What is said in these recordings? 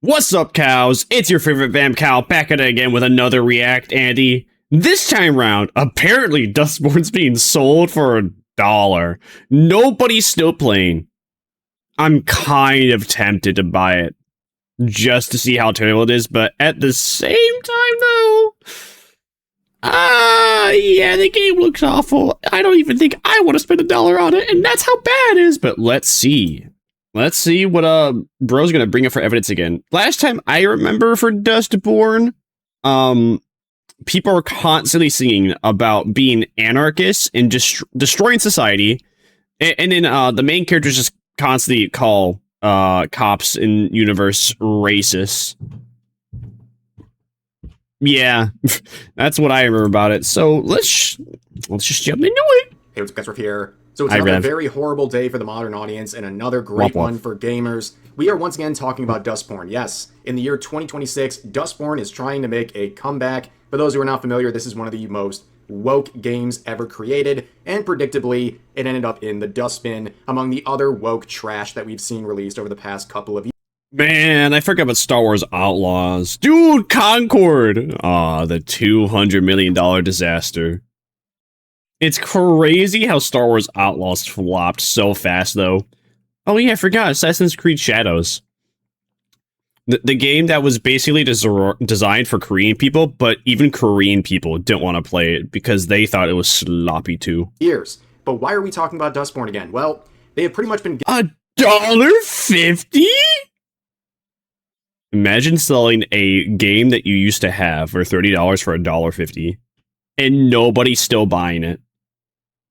What's up, cows? It's your favorite Vamp Cow back at it again with another React, Andy. This time round, apparently Dustborn's being sold for $1. Nobody's still playing. I'm kind of tempted to buy it just to see how terrible it is, but at the same time, though, yeah, the game looks awful. I don't even think I want to spend $1 on it, and that's how bad it is. But let's see. Let's see what bro's gonna bring up for evidence again. Last time I remember for Dustborn, people are constantly singing about being anarchists and destroying society, and then the main characters just constantly call cops in universe racist. Yeah, that's what I remember about it. So let's just jump into it. Hey, what's up, guys? Rev here. So it's another very horrible day for the modern audience and another great one for gamers. We are once again talking about Dustborn. Yes, in the year 2026, Dustborn is trying to make a comeback. For those who are not familiar, this is one of the most woke games ever created, and predictably, it ended up in the dustbin among the other woke trash that we've seen released over the past couple of years. Man, I forgot about Star Wars Outlaws. Dude, Concord! Aw, the $200 million disaster. It's crazy how Star Wars Outlaws flopped so fast, though. Oh yeah, I forgot. Assassin's Creed Shadows. The game that was basically designed for Korean people, but even Korean people didn't want to play it because they thought it was sloppy too. But why are we talking about Dustborn again? Well, they have pretty much been... $1.50? Imagine selling a game that you used to have for $30 for $1.50, and nobody's still buying it.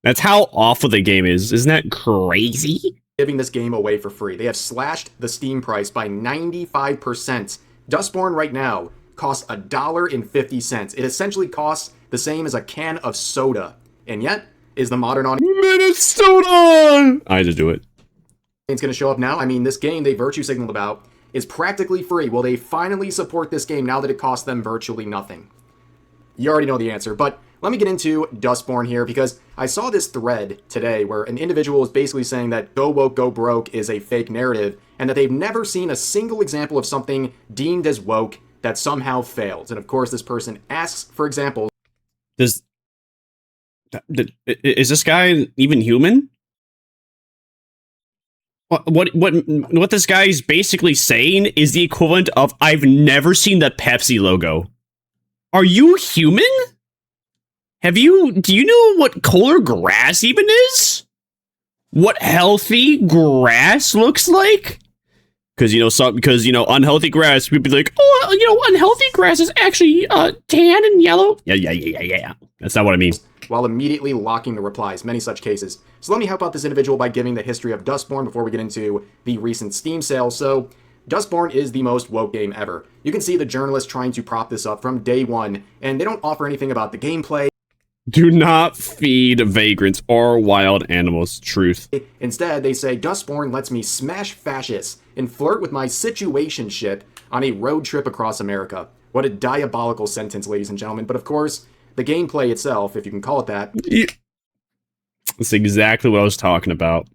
That's how awful the game is. Isn't that crazy? Giving this game away for free. They have slashed the Steam price by 95%. Dustborn right now costs $1.50. It essentially costs the same as a can of soda. And yet, is the modern audience... Minnesota! I had to do it. It's going to show up now. I mean, this game they virtue signaled about is practically free. Will they finally support this game now that it costs them virtually nothing? You already know the answer, but let me get into Dustborn here, because I saw this thread today where an individual is basically saying that go woke, go broke is a fake narrative, and that they've never seen a single example of something deemed as woke that somehow failed. And of course, this person asks for examples. Is this guy even human? What this guy is basically saying is the equivalent of, I've never seen the Pepsi logo. Are you human? Do you know what color grass even is? What healthy grass looks like? Because, unhealthy grass, we'd be like, oh, unhealthy grass is actually tan and yellow. Yeah. That's not what I mean. While immediately locking the replies, many such cases. So let me help out this individual by giving the history of Dustborn before we get into the recent Steam sale. So, Dustborn is the most woke game ever. You can see the journalists trying to prop this up from day one, and they don't offer anything about the gameplay. Do not feed vagrants or wild animals. Truth. Instead, they say, Dustborn lets me smash fascists and flirt with my situationship on a road trip across America. What a diabolical sentence, ladies and gentlemen. But of course, the gameplay itself, if you can call it that... That's exactly what I was talking about.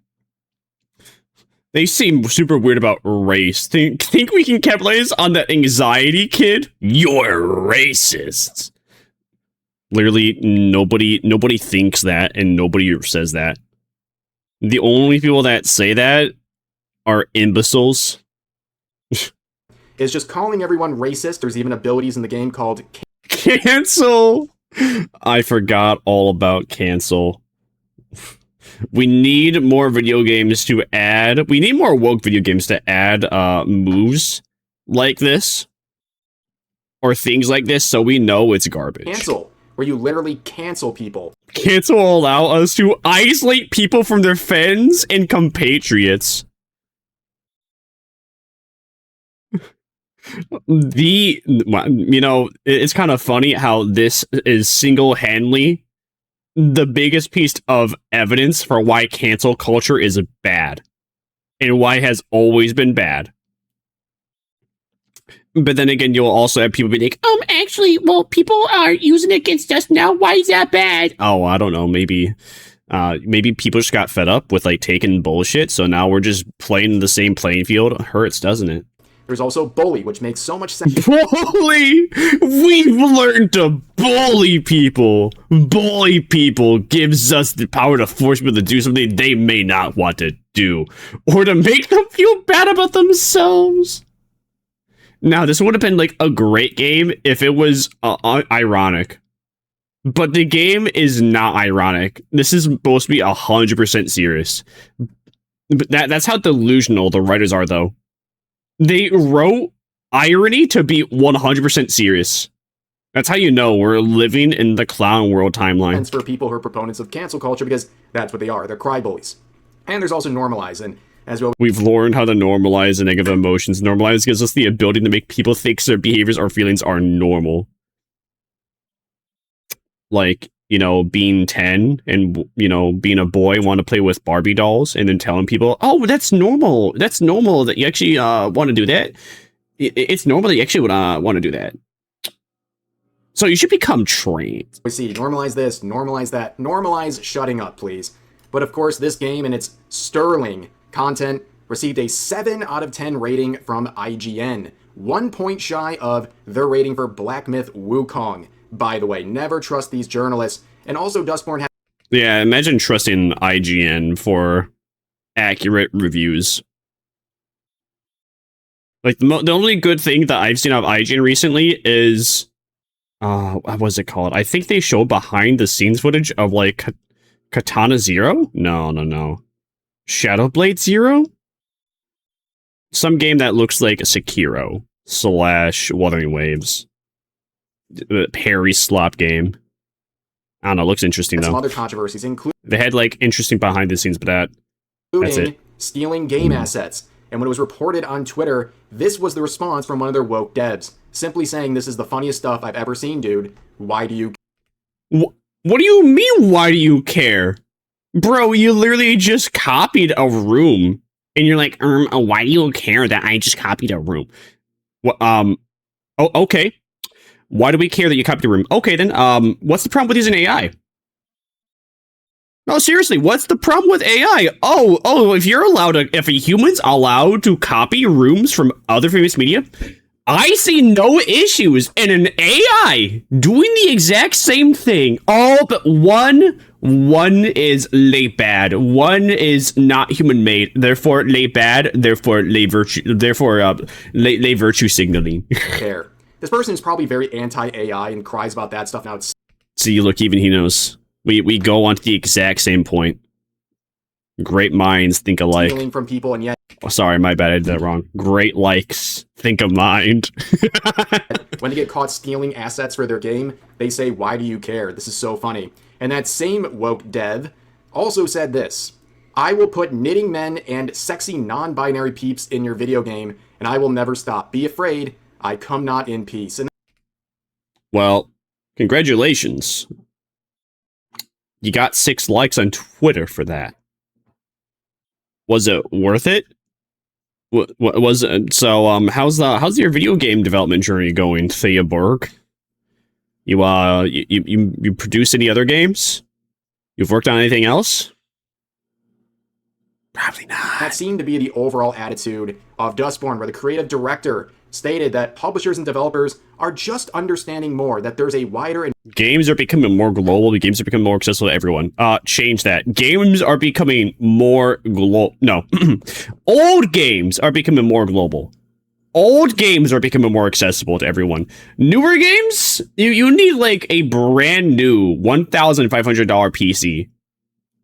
They seem super weird about race. Think we can capitalize on that anxiety, kid? You're racist. Literally, nobody thinks that, and nobody says that. The only people that say that are imbeciles. It's just calling everyone racist. There's even abilities in the game called... Cancel! I forgot all about cancel. We need more video games to add... We need more woke video games to add moves like this. Or things like this, so we know it's garbage. Cancel, where you literally cancel people. Cancel will allow us to isolate people from their friends and compatriots. It's kind of funny how this is single-handedly the biggest piece of evidence for why cancel culture is bad and why it has always been bad. But then again, you'll also have people be like, actually, well, people are using it against us now. Why is that bad? Oh, I don't know. Maybe people just got fed up with, taking bullshit, so now we're just playing the same playing field. It hurts, doesn't it? There's also bully, which makes so much sense. Bully! We've learned to bully people. Bully people gives us the power to force people to do something they may not want to do, or to make them feel bad about themselves. Now, this would have been like a great game if it was ironic. But the game is not ironic. This is supposed to be 100% serious. But that's how delusional the writers are, though. They wrote irony to be 100% serious. That's how you know we're living in the clown world timeline. And for people who are proponents of cancel culture, because that's what they are. They're crybullies. And there's also normalize, and as well, we've learned how to normalize the negative emotions. Normalize gives us the ability to make people think their behaviors or feelings are normal. Like, you know, being 10 and, you know, being a boy, want to play with Barbie dolls, and then telling people, oh, that's normal. That's normal that you actually want to do that. It's normal that you actually want to do that. So you should become trained. We see, normalize this, normalize that, normalize shutting up, please. But of course, this game and its sterling content received a 7 out of 10 rating from IGN. 1 point shy of their rating for Black Myth Wukong. By the way, never trust these journalists. And also, Dustborn has... Yeah, imagine trusting IGN for accurate reviews. Like, the only good thing that I've seen of IGN recently is... what was it called? I think they showed behind the scenes footage of, like, Katana Zero? No. Shadowblade Zero? Some game that looks like Sekiro / Wuthering Waves. Parry slop game. I don't know, looks interesting though. Some other controversies include... They had like interesting behind the scenes, but that's it. Stealing game assets. And when it was reported on Twitter, this was the response from one of their woke devs. Simply saying, this is the funniest stuff I've ever seen, dude. Why do you... What do you mean, why do you care? Bro, you literally just copied a room. And you're like, why do you care that I just copied a room? Well, oh, okay. Why do we care that you copied a room? Okay, then, what's the problem with using AI? No, seriously, what's the problem with AI? If a human's allowed to copy rooms from other famous media, I see no issues in an AI doing the exact same thing. All but one is lay bad. One is not human made. Therefore, lay bad. Therefore, lay virtue. Therefore, lay virtue signaling. Care. This person is probably very anti-AI and cries about that stuff now. See, look, even he knows. We go on to the exact same point. Great minds think alike. Stealing from people, and yet... Oh, sorry, my bad, I did that wrong. Great likes think a mind. When they get caught stealing assets for their game, they say, why do you care? This is so funny. And that same woke dev also said this: I will put knitting men and sexy non-binary peeps in your video game, and I will never stop. Be afraid, I come not in peace. And well, congratulations. You got 6 likes on Twitter for that. Was it worth it? What was it? So, how's your video game development journey going, Thea Borg? You produce any other games? You've worked on anything else? Probably not. That seemed to be the overall attitude of Dustborn, where the creative director stated that publishers and developers are just understanding more, that there's a wider... and games are becoming more global. The games are becoming more accessible to everyone. Change that. Games are becoming more global. No. Old games are becoming more global. Old games are becoming more accessible to everyone. Newer games, you need like a brand new $1,500 PC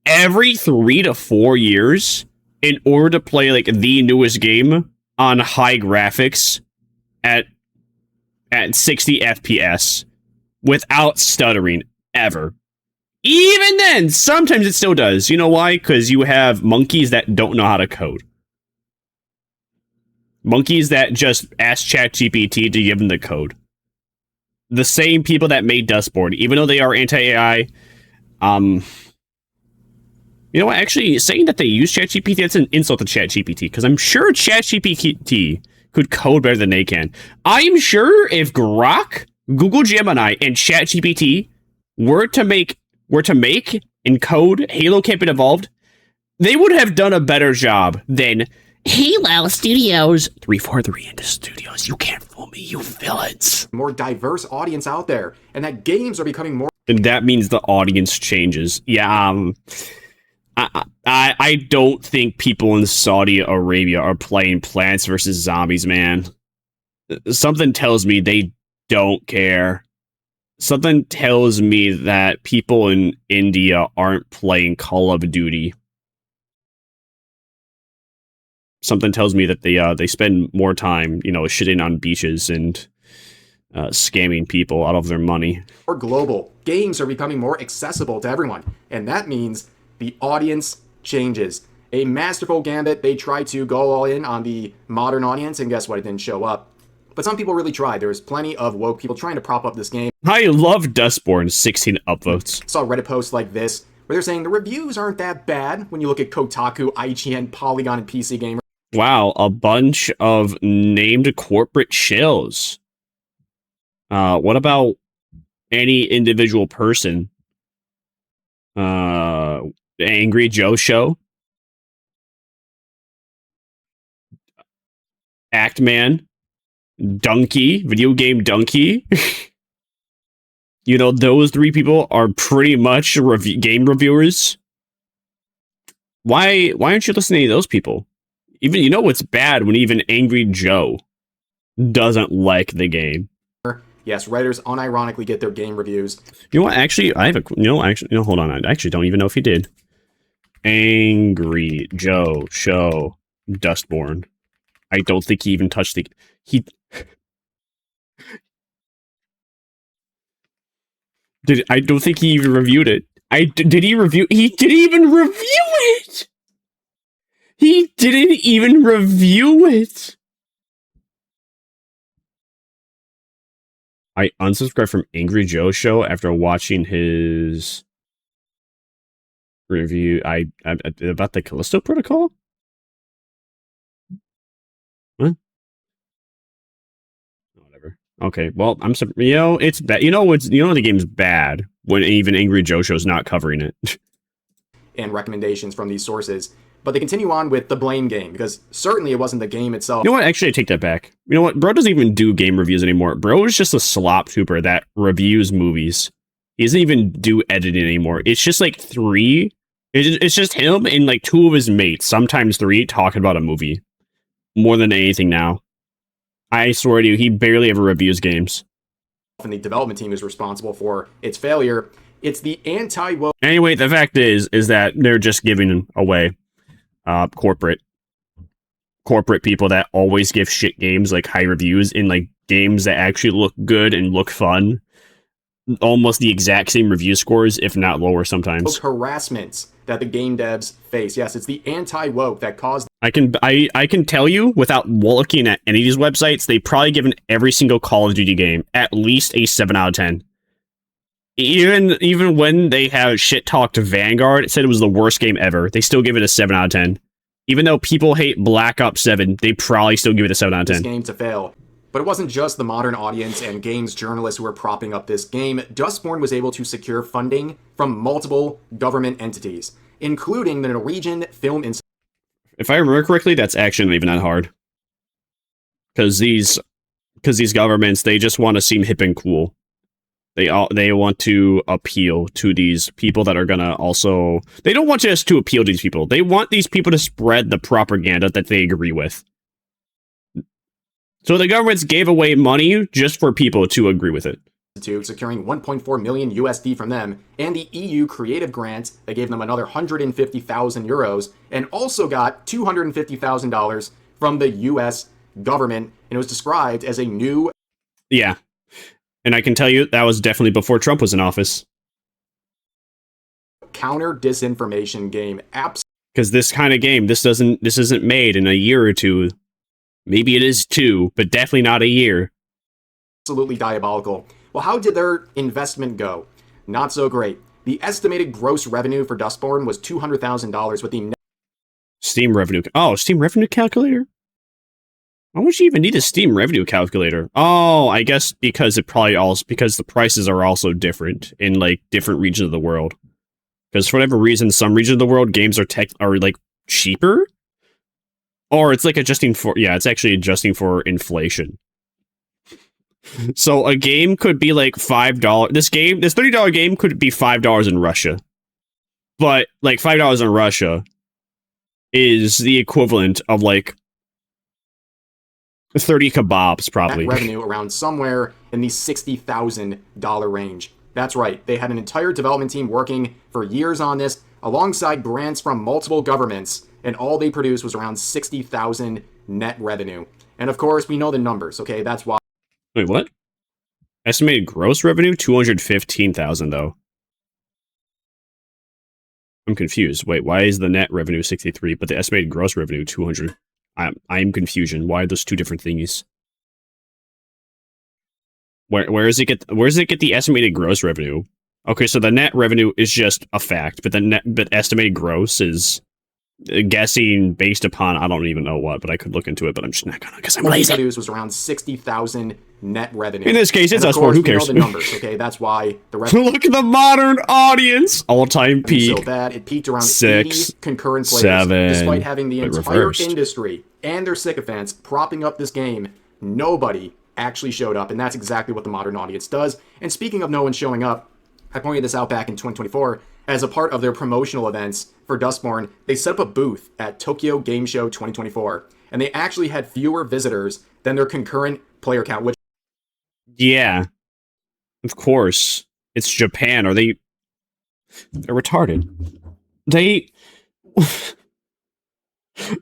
every 3 to 4 years in order to play like the newest game on high graphics at 60 FPS without stuttering ever. Even then, sometimes it still does. You know why? Because you have monkeys that don't know how to code. Monkeys that just ask ChatGPT to give them the code. The same people that made Dustborn, even though they are anti-AI, you know what? Actually, saying that they use ChatGPT, that's an insult to ChatGPT, because I'm sure ChatGPT could code better than they can. I'm sure if Grok, Google Gemini, and ChatGPT were to make and code Halo Camp and Evolved, they would have done a better job than Halo Studios. 343 into Studios. You can't fool me, you villains. More diverse audience out there, and that games are becoming more. And that means the audience changes. Yeah, I don't think people in Saudi Arabia are playing Plants vs. Zombies, man. Something tells me they don't care. Something tells me that people in India aren't playing Call of Duty. Something tells me that they spend more time, shitting on beaches and scamming people out of their money. More global. Games are becoming more accessible to everyone, and that means the audience changes. A masterful gambit. They tried to go all in on the modern audience, and guess what? It didn't show up. But some people really tried. There was plenty of woke people trying to prop up this game. I love Dustborn, 16 upvotes. Saw Reddit posts like this, where they're saying the reviews aren't that bad when you look at Kotaku, IGN, Polygon, and PC Gamer. Wow, a bunch of named corporate shills. What about any individual person? Angry Joe Show? Actman? Donkey? Video Game Donkey? Those three people are pretty much game reviewers. Why aren't you listening to those people? Even, what's bad when even Angry Joe doesn't like the game. Yes, writers unironically get their game reviews. You know what? Actually, I have a... hold on. I actually don't even know if he did. Angry Joe Show Dustborn. I don't think he even touched the... I don't think he even reviewed it. Did he review... He didn't even review it! He didn't even review it! I unsubscribed from Angry Joe Show after watching his review about the Callisto Protocol? What? Whatever. Okay, well, it's bad. The game's bad when even Angry Joe Show's not covering it. And recommendations from these sources. But they continue on with the blame game, because certainly it wasn't the game itself. You know what? Actually, I take that back. You know what? Bro doesn't even do game reviews anymore. Bro is just a slop trooper that reviews movies. He doesn't even do editing anymore. It's just like three. It's just him and like two of his mates, sometimes three, talking about a movie. More than anything now. I swear to you, he barely ever reviews games. And the development team is responsible for its failure. It's the anti-woke. Anyway, the fact is that they're just giving away corporate people that always give shit games like high reviews in like games that actually look good and look fun. Almost the exact same review scores, if not lower sometimes. Harassments that the game devs face. Yes, it's the anti-woke that caused... I can tell you, without looking at any of these websites, they've probably given every single Call of Duty game at least a 7 out of 10. Even when they have shit-talked Vanguard, it said it was the worst game ever, they still give it a 7 out of 10. Even though people hate Black Ops 7, they probably still give it a 7 out of 10. This game to fail. But it wasn't just the modern audience and games journalists who were propping up this game. Dustborn was able to secure funding from multiple government entities, including the Norwegian Film Institute. If I remember correctly, that's actually not even that hard. Because these governments, they just want to seem hip and cool. They want to appeal to these people that are gonna also... They don't want just to appeal to these people. They want these people to spread the propaganda that they agree with. So the governments gave away money just for people to agree with it. Securing 1.4 million USD from them, and the EU creative grant that gave them another 150,000 euros, and also got $250,000 from the US government, and it was described as a new... Yeah. And I can tell you, that was definitely before Trump was in office. Counter disinformation game. Because this kind of game, this isn't made in a year or two. Maybe it is 2, but definitely not a year. Absolutely diabolical. Well, how did their investment go? Not so great. The estimated gross revenue for Dustborn was $200,000 with the... Steam revenue. Oh, Steam revenue calculator? Why would you even need a Steam revenue calculator? Oh, I guess because because the prices are also different in like different regions of the world. Because for whatever reason, some regions of the world games are like cheaper. Or it's like adjusting for, yeah, it's actually adjusting for inflation. So a game could be like $5. This $30 game could be $5 in Russia. But like $5 in Russia is the equivalent of like 30 kebabs, probably. Net revenue around somewhere in the $60,000 range. That's right. They had an entire development team working for years on this, alongside grants from multiple governments, and all they produced was around 60,000 net revenue. And of course, we know the numbers, okay? That's why. Wait, what? Estimated gross revenue? 215,000, though. I'm confused. Wait, why is the net revenue 63, but the estimated gross revenue 200? I'm confusion. Why are those two different thingies? Where does it get the estimated gross revenue? Okay, so the net revenue is just a fact, but but estimated gross is guessing based upon I don't even know what, but I could look into it, but I'm just not gonna because I'm lazy. What was around 60,000 net revenue. In this case, it's Dustborn. Who cares? Know the numbers, okay? That's why the look at the modern audience. All-time peak. So bad it peaked around 6, 80 concurrent players, 7, despite having the entire industry and their sycophants propping up this game. Nobody actually showed up, and that's exactly what the modern audience does. And speaking of no one showing up, I pointed this out back in 2024 as a part of their promotional events for Dustborn. They set up a booth at Tokyo Game Show 2024, and they actually had fewer visitors than their concurrent player count, which yeah, of course. It's Japan. They're retarded.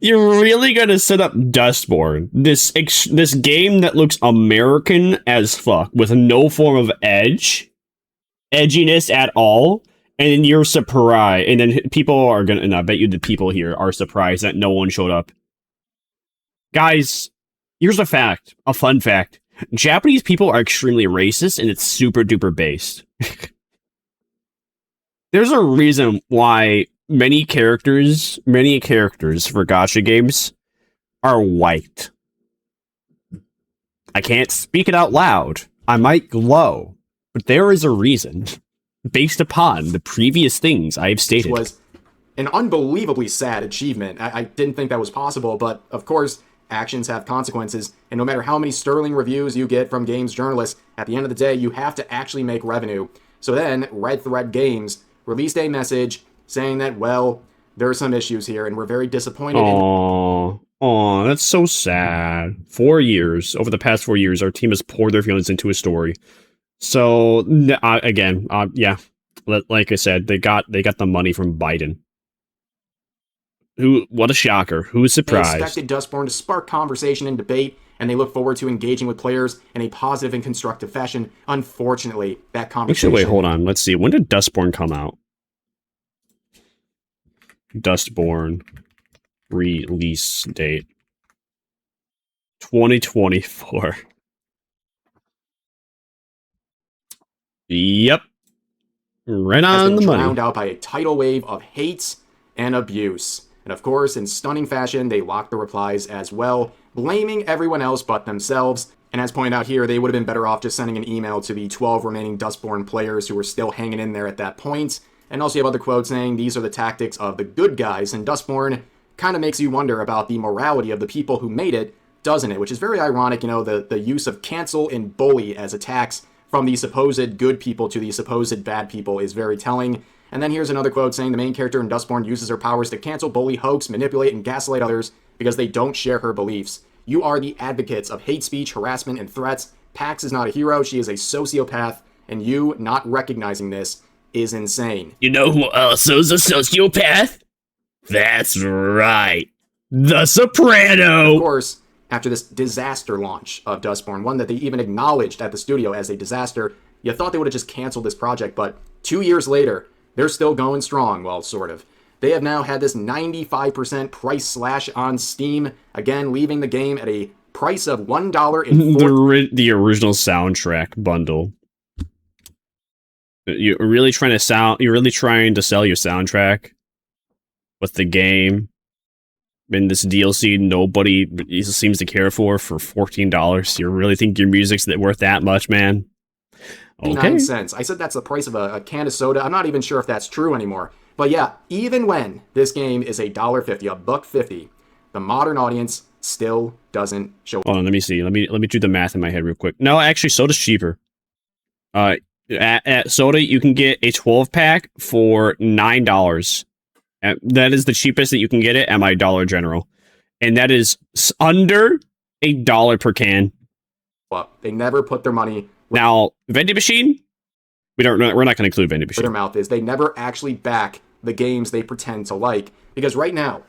You're really gonna set up Dustborn, this game that looks American as fuck, with no form of edginess at all, and then you're surprised, and then people are gonna, and I bet you the people here are surprised that no one showed up. Guys, here's a fun fact. Japanese people are extremely racist, and it's super duper based. There's a reason why many characters for gacha games are white. I can't speak it out loud. I might glow, but there is a reason based upon the previous things I've stated. Which was an unbelievably sad achievement. I didn't think that was possible, but of course, actions have consequences, and no matter how many sterling reviews you get from games journalists, at the end of the day, you have to actually make revenue. So then, Red Thread Games released a message saying that, well, there are some issues here, and we're very disappointed. Aww, that's so sad. 4 years, over the past 4 years, our team has poured their feelings into a story. So, yeah, like I said, they got the money from Biden. What a shocker. Who's surprised? They expected Dustborn to spark conversation and debate, and they look forward to engaging with players in a positive and constructive fashion. Unfortunately, that conversation... Actually, wait, hold on. Let's see. When did Dustborn come out? Dustborn release date. 2024. Yep. Right on the money. Drowned out by a tidal wave of hate and abuse. And of course, in stunning fashion, they locked the replies as well, blaming everyone else but themselves. And as pointed out here, they would have been better off just sending an email to the 12 remaining Dustborn players who were still hanging in there at that point. And also you have other quotes saying these are the tactics of the good guys, and Dustborn kind of makes you wonder about the morality of the people who made it, doesn't it? Which is very ironic, the use of cancel and bully as attacks from the supposed good people to the supposed bad people is very telling. And then here's another quote saying the main character in Dustborn uses her powers to cancel, bully, hoax, manipulate, and gaslight others because they don't share her beliefs. You are the advocates of hate speech, harassment, and threats. Pax is not a hero, she is a sociopath, and you not recognizing this is insane. You know who also is a sociopath? That's right. The Soprano! Of course, after this disaster launch of Dustborn, one that they even acknowledged at the studio as a disaster, you thought they would have just canceled this project, but 2 years later, they're still going strong, well, sort of. They have now had this 95% price slash on Steam, again, leaving the game at a price of $1.04. The original soundtrack bundle. You're really trying to sell your soundtrack with the game in this DLC nobody seems to care for $14. You really think your music's worth that much, man? Okay. 9 cents. I said that's the price of a can of soda. I'm not even sure if that's true anymore. But yeah, even when this game is $1.50, $1.50, the modern audience still doesn't show. Hold on, let me see. Let me do the math in my head real quick. No, actually, soda's cheaper. At Soda, you can get a 12-pack for $9. That is the cheapest that you can get it at my Dollar General. And that is under $1 per can. Well, they never put their money. Now, vending machine, we're not going to include vending machine. Where their mouth is. They never actually back the games they pretend to like. Because right now,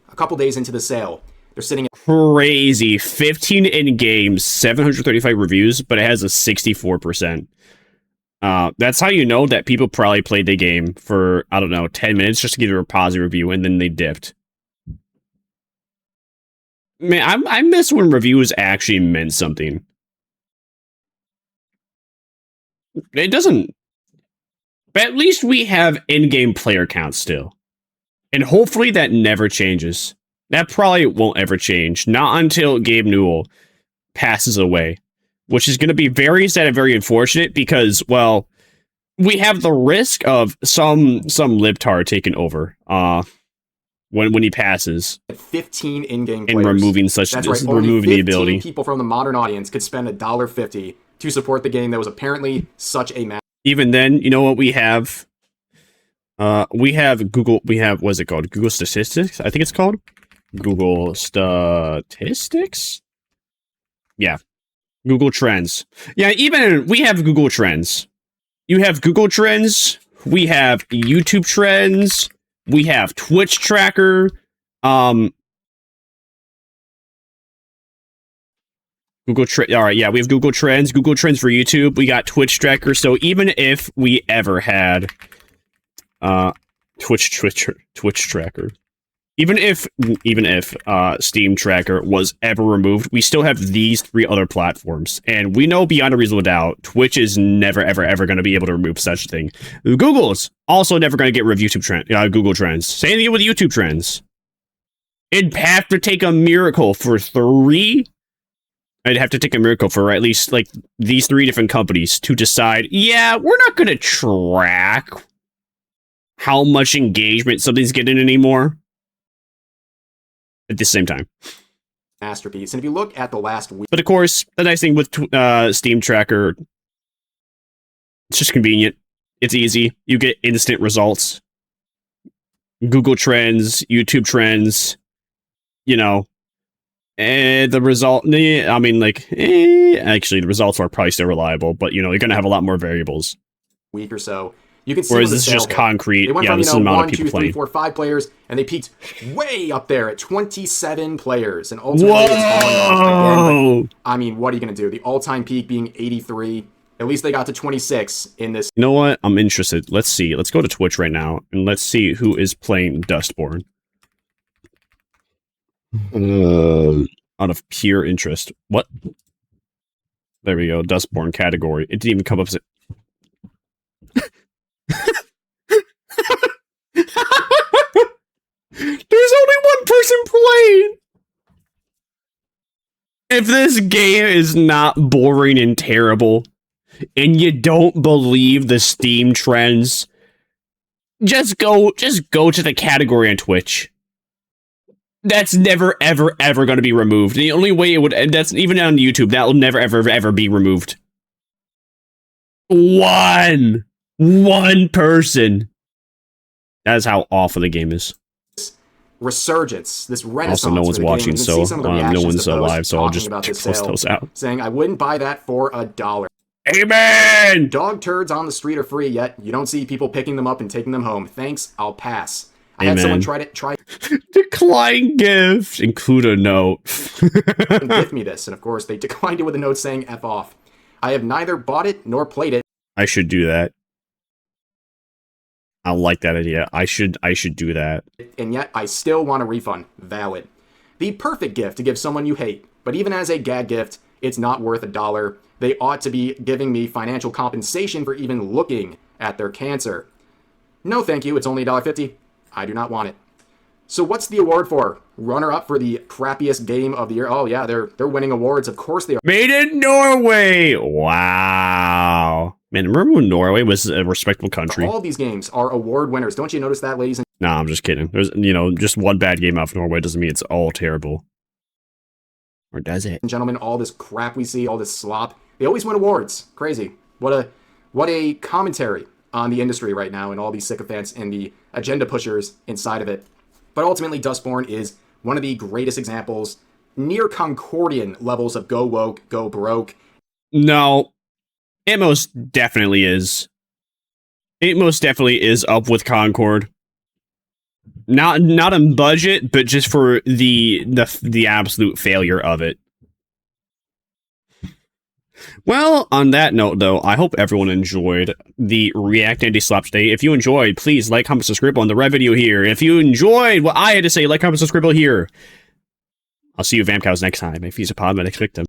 a couple days into the sale, they're sitting at crazy 15 in games, 735 reviews, but it has a 64%. That's how you know that people probably played the game for, I don't know, 10 minutes just to give it a positive review, and then they dipped. Man, I miss when reviews actually meant something. It doesn't. But at least we have in-game player counts still. And hopefully that never changes. That probably won't ever change. Not until Gabe Newell passes away. Which is going to be very sad and very unfortunate because, well, we have the risk of some libtard taking over when he passes. 15 in-game players. And removing such removing the ability. People from the modern audience could spend $1.50 to support the game that was apparently such a massive. Even then, you know what we have? We have Google. We have, what's it called? Google Statistics. I think it's called Google Statistics. Yeah. Google Trends. Yeah, even we have Google Trends. You have Google Trends. We have YouTube Trends. We have Twitch Tracker. All right, yeah, we have Google Trends. Google Trends for YouTube. We got Twitch Tracker. So even if we ever had Twitch Tracker. Even if Steam Tracker was ever removed, we still have these 3 other platforms. And we know beyond a reasonable doubt, Twitch is never, ever going to be able to remove such a thing. Google's also never going to get rid of Google Trends. Same thing with YouTube Trends. It'd have to take a miracle for 3. I'd have to take a miracle for at least, like, these 3 different companies to decide, yeah, we're not going to track how much engagement something's getting anymore. At the same time. Masterpiece. And if you look at the last week. But of course, the nice thing with Steam Tracker, it's just convenient. It's easy. You get instant results. Google Trends, YouTube Trends, you know. And the result, I mean, like, actually, the results are probably still reliable, but, you know, you're going to have a lot more variables. Week or so. You can see whereas this is just concrete. Yeah, this is the amount of people playing. 1, 2, 3, 4, 5 players, and they peaked way up there at 27 players. And ultimately, it's falling off again. But, I mean, what are you going to do? The all-time peak being 83. At least they got to 26 in this. You know what? I'm interested. Let's see. Let's go to Twitch right now, and let's see who is playing Dustborn. Out of pure interest. What? There we go. Dustborn category. It didn't even come up as a... There's only one person playing. If this game is not boring and terrible, and you don't believe the Steam trends, just go to the category on Twitch. That's never, ever, ever going to be removed. The only way it would, and that's even on YouTube, that will never, ever, ever be removed. One person. That is how awful the game is. Resurgence, this renaissance. Also, no one's watching, so no one's live, so I'll just post those out. Saying, I wouldn't buy that for $1. Amen! Dog turds on the street are free, yet you don't see people picking them up and taking them home. Thanks, I'll pass. I had someone try Decline gift. Include a note. Gift me this, and of course, they declined it with a note saying F off. I have neither bought it nor played it. I should do that. I like that idea. I should do that. And yet, I still want a refund. Valid. The perfect gift to give someone you hate. But even as a gag gift, it's not worth $1. They ought to be giving me financial compensation for even looking at their cancer. No thank you, it's only $1.50. I do not want it. So what's the award for? Runner-up for the crappiest game of the year? Oh yeah, they're winning awards. Of course they are. Made in Norway! Wow. Man, remember when Norway was a respectable country? All these games are award winners. Don't you notice that, ladies and Nah, I'm just kidding. There's, just one bad game out of Norway doesn't mean it's all terrible. Or does it? gentlemen? All this crap we see, all this slop, they always win awards. Crazy. What a commentary on the industry right now and all these sycophants and the agenda pushers inside of it. But ultimately, Dustborn is one of the greatest examples, near Concordian levels of go woke, go broke. No, it most definitely is. It most definitely is up with Concord. Not in budget, but just for the absolute failure of it. Well, on that note, though, I hope everyone enjoyed the React Anti-Slap today. If you enjoyed, please like, comment, subscribe on the red video here. If you enjoyed what I had to say, like, comment, subscribe here. I'll see you Vamp Cows next time. If he's a pod, my next victim.